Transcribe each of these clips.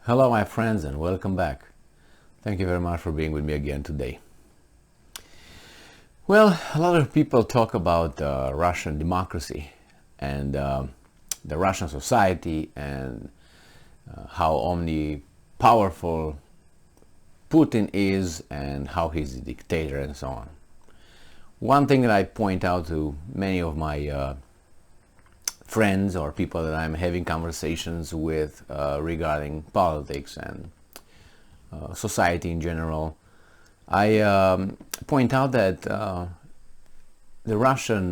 Hello my friends and welcome back. Thank you very much for being with me again today. Well, a lot of people talk about Russian democracy and the Russian society and how omni-powerful Putin is and how he's a dictator and so on. One thing that I point out to many of my friends or people that I'm having conversations with regarding politics and society in general, I point out that the Russian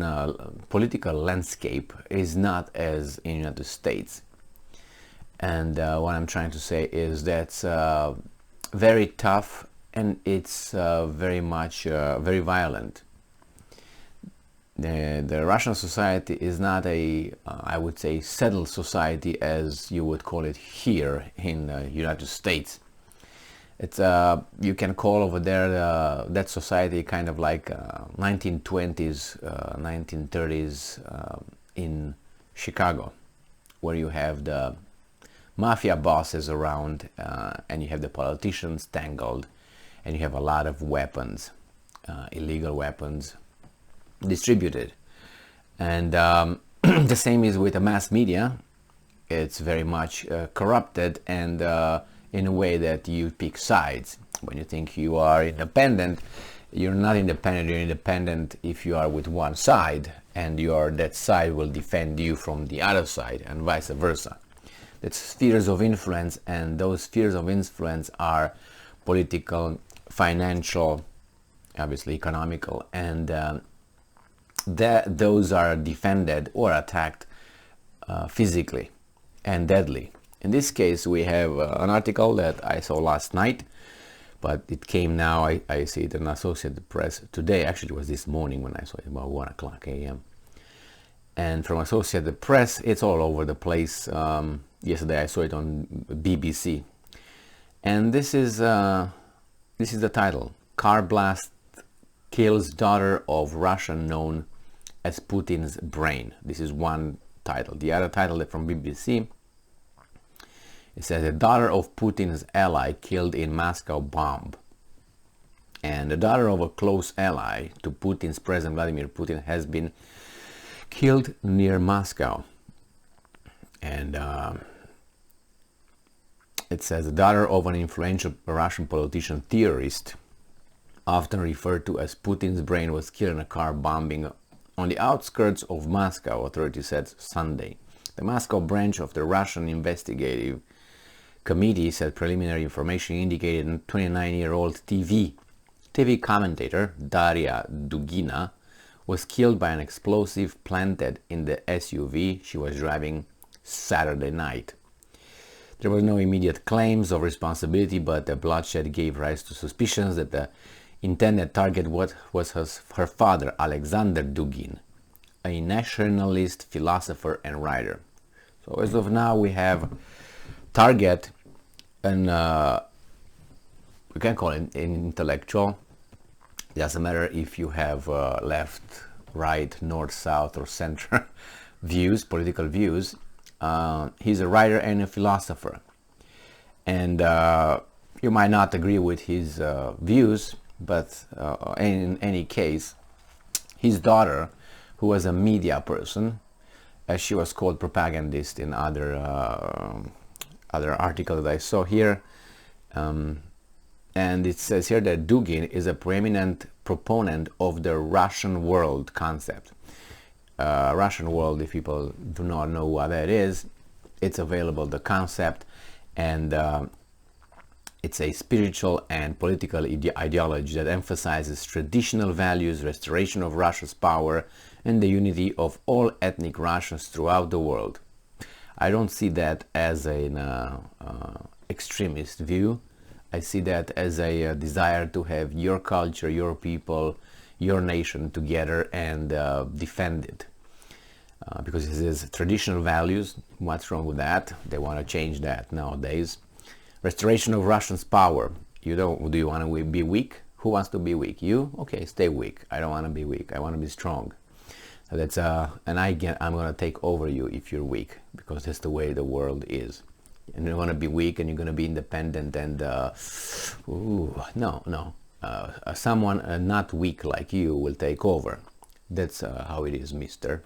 political landscape is not as in the United States. And what I'm trying to say is that's very tough and it's very much very violent. The Russian society is not a, I would say, settled society as you would call it here in the United States. It's you can call over there that society kind of like 1920s, 1930s in Chicago, where you have the mafia bosses around and you have the politicians tangled, and you have a lot of weapons, illegal weapons distributed. And the same is with the mass media. It's very much corrupted and in a way that you pick sides. When you think you are independent, you're not independent. You're independent if you are with one side, and that side will defend you from the other side, and vice versa. That's spheres of influence, and those spheres of influence are political, financial, obviously economical, and those are defended or attacked physically and deadly. In this case, we have an article that I saw last night, but it came now. I see it in Associated Press today. Actually, it was this morning when I saw it, about 1 o'clock a.m. And from Associated Press, it's all over the place. Yesterday, I saw it on BBC, and this is the title: "Car Blast Kills Daughter of Russian Known as Putin's Brain." This is one title. The other title from BBC, it says, "The daughter of Putin's ally killed in Moscow bomb." And the daughter of a close ally to Putin's President Vladimir Putin has been killed near Moscow. And it says, "The daughter of an influential Russian politician theorist, often referred to as Putin's brain, was killed in a car bombing on the outskirts of Moscow," authorities said Sunday. The Moscow branch of the Russian Investigative Committee said preliminary information indicated a 29-year-old TV commentator, Daria Dugina, was killed by an explosive planted in the SUV she was driving Saturday night. There were no immediate claims of responsibility, but the bloodshed gave rise to suspicions that the intended target was her father, Alexander Dugin, a nationalist philosopher and writer. So as of now, we have target, and we can call it an intellectual. It doesn't matter if you have left, right, north, south, or center views, political views. He's a writer and a philosopher, and you might not agree with his views, but in any case, his daughter, who was a media person, as she was called propagandist in other articles that I saw here, and it says here that Dugin is a preeminent proponent of the Russian world concept. Russian world, if people do not know what that is, it's available, the concept, and it's a spiritual and political ideology that emphasizes traditional values, restoration of Russia's power, and the unity of all ethnic Russians throughout the world. I don't see that as an extremist view. I see that as a desire to have your culture, your people, your nation together and defend it. Because it is traditional values. What's wrong with that? They want to change that nowadays. Restoration of Russia's power. Do you want to be weak? Who wants to be weak? You? Okay, stay weak. I don't want to be weak. I want to be strong. So that's I'm going to take over you if you're weak, because that's the way the world is. and you're going to be weak and you're going to be independent and no. Someone not weak like you will take over. That's how it is, mister.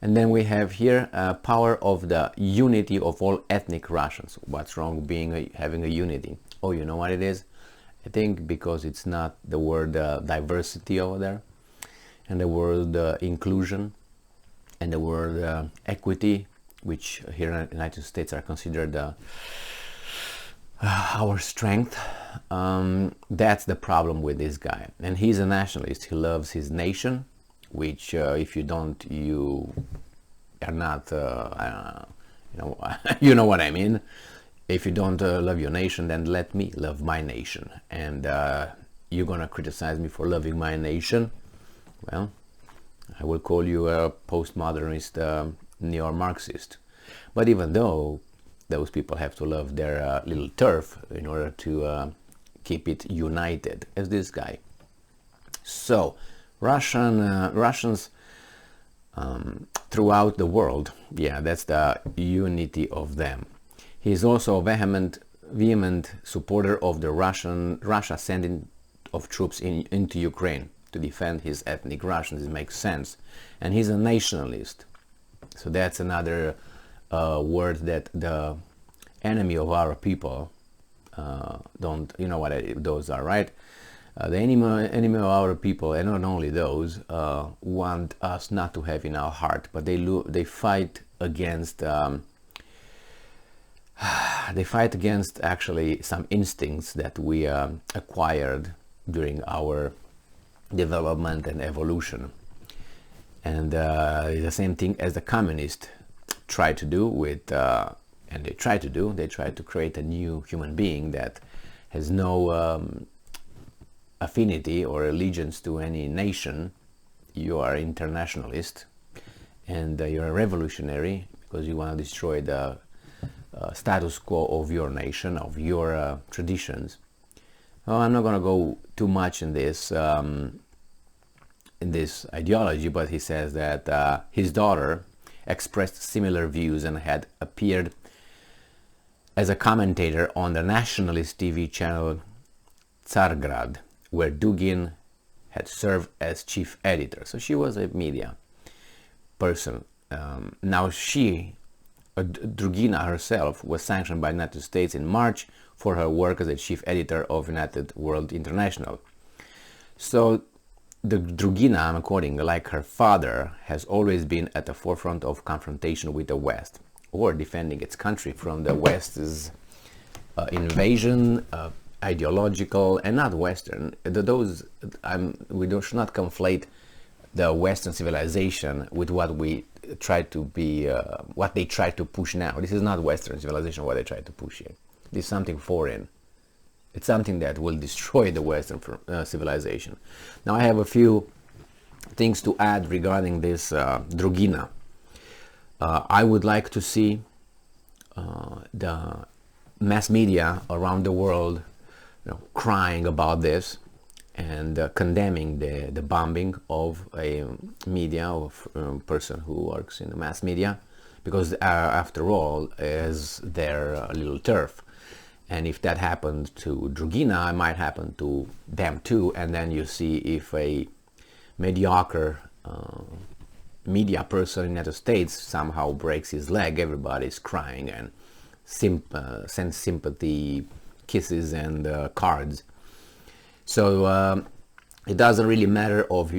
And then we have here power of the unity of all ethnic Russians. What's wrong being having a unity? Oh, you know what it is? I think because it's not the word diversity over there, and the word inclusion, and the word equity, which here in the United States are considered our strength. That's the problem with this guy. And he's a nationalist. He loves his nation, which if you don't, you are not, you know what I mean. If you don't love your nation, then let me love my nation. And you're gonna criticize me for loving my nation? Well, I will call you a postmodernist neo-Marxist. But even though those people have to love their little turf in order to keep it united, as this guy. So Russians throughout the world, yeah, that's the unity of them. He is also a vehement supporter of the Russia sending of troops into Ukraine to defend his ethnic Russians. It makes sense. And he's a nationalist. So that's another word that the enemy of our people don't, you know what those are, right? The enemy of our people, and not only those, want us not to have in our heart, but they fight against actually some instincts that we acquired during our development and evolution. And the same thing as the communists try to do with, they try to create a new human being that has no affinity or allegiance to any nation. You are internationalist, and you're a revolutionary because you want to destroy the status quo of your nation, of your traditions. Well, I'm not going to go too much in this ideology, but he says that his daughter expressed similar views and had appeared as a commentator on the nationalist TV channel Tsargrad, where Dugin had served as chief editor. So she was a media person. Now Dugina herself was sanctioned by the United States in March for her work as a chief editor of United World International. So the Dugina, I'm quoting, like her father, has always been at the forefront of confrontation with the West, or defending its country from the West's invasion, ideological and not Western. We should not conflate the Western civilization with what we try to be, what they try to push now. This is not Western civilization, what they try to push here. This is something foreign. It's something that will destroy the Western civilization. Now I have a few things to add regarding this Dugina. I would like to see the mass media around the world, crying about this and condemning the bombing of a media, of a person who works in the mass media, because after all is their little turf. And if that happened to Dugina, it might happen to them too. And then you see if a mediocre media person in the United States somehow breaks his leg, everybody's crying and sends sympathy kisses and cards. So it doesn't really matter of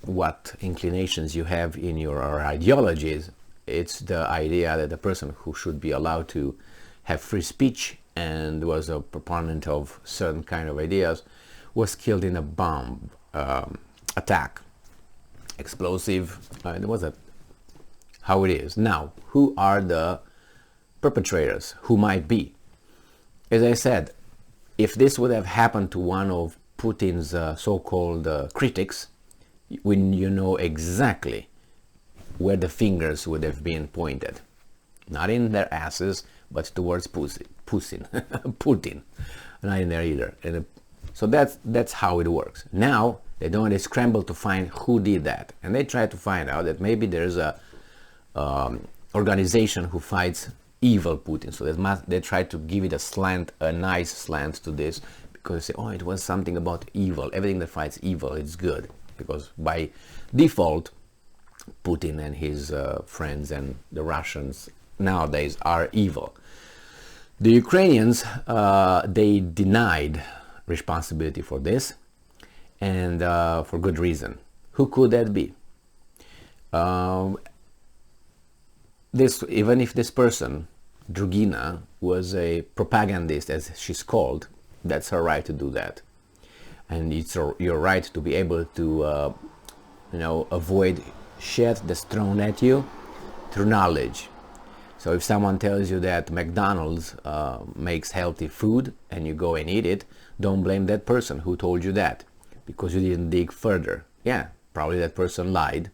what inclinations you have in your ideologies. It's the idea that the person who should be allowed to have free speech and was a proponent of certain kind of ideas was killed in a bomb attack. Explosive. It was how it is. Now, who are the perpetrators? Who might be? As I said, if this would have happened to one of Putin's so-called critics, when you know exactly where the fingers would have been pointed. Not in their asses, but towards Putin. Not in there either. And so that's how it works. Now they scramble to find who did that, and they try to find out that maybe there's a organization who fights evil Putin. So they try to give it a slant, a nice slant to this, because they say, oh, it was something about evil. Everything that fights evil is good, because by default, Putin and his friends and the Russians nowadays are evil. The Ukrainians, they denied responsibility for this, and for good reason. Who could that be? Even if this person, Dugina, was a propagandist, as she's called, that's her right to do that, and it's your right to be able to, avoid shit that's thrown at you through knowledge. So if someone tells you that McDonald's makes healthy food and you go and eat it, don't blame that person who told you that, because you didn't dig further. Yeah, probably that person lied,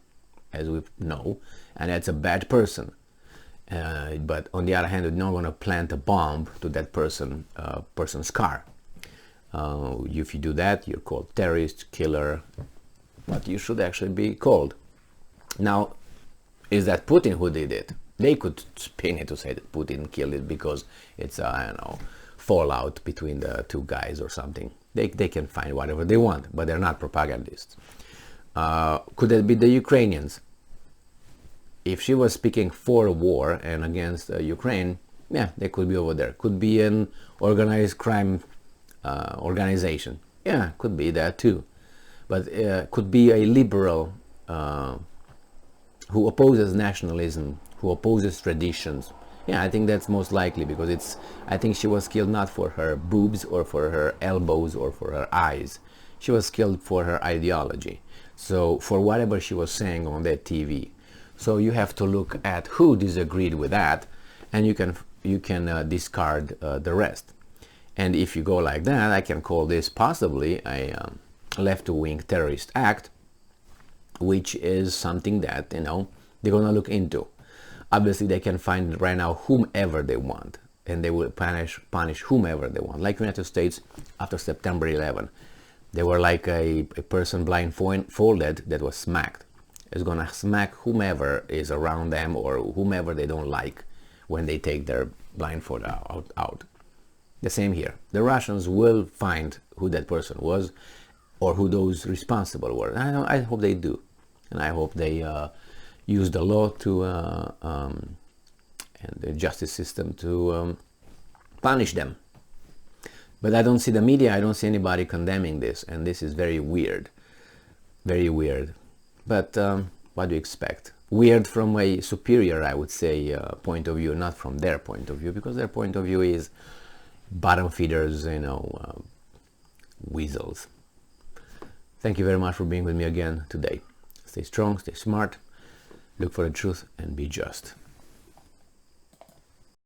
as we know, and that's a bad person. But on the other hand, you're not going to plant a bomb to that person's car. If you do that, you're called terrorist, killer, what you should actually be called. Now, is that Putin who did it? They could spin it to say that Putin killed it because it's, fallout between the two guys or something. They can find whatever they want, but they're not propagandists. Could that be the Ukrainians? If she was speaking for war and against Ukraine, yeah, they could be over there. Could be an organized crime organization. Yeah, could be that too. But could be a liberal who opposes nationalism, who opposes traditions. Yeah, I think that's most likely, because I think she was killed not for her boobs or for her elbows or for her eyes. She was killed for her ideology. So for whatever she was saying on that TV. So you have to look at who disagreed with that, and you can discard the rest. And if you go like that, I can call this possibly a left-wing terrorist act, which is something that they're gonna look into. Obviously, they can find right now whomever they want, and they will punish whomever they want. Like United States after September 11, they were like a person blindfolded that was smacked. It's gonna smack whomever is around them or whomever they don't like when they take their blindfold out. The same here. The Russians will find who that person was or who those responsible were. I hope they do, and I hope they use the law and the justice system to punish them. But I don't see the media, I don't see anybody condemning this, and this is very weird. Very weird. But what do you expect? Weird from a superior, I would say, point of view, not from their point of view, because their point of view is bottom feeders, weasels. Thank you very much for being with me again today. Stay strong, stay smart, look for the truth, and be just.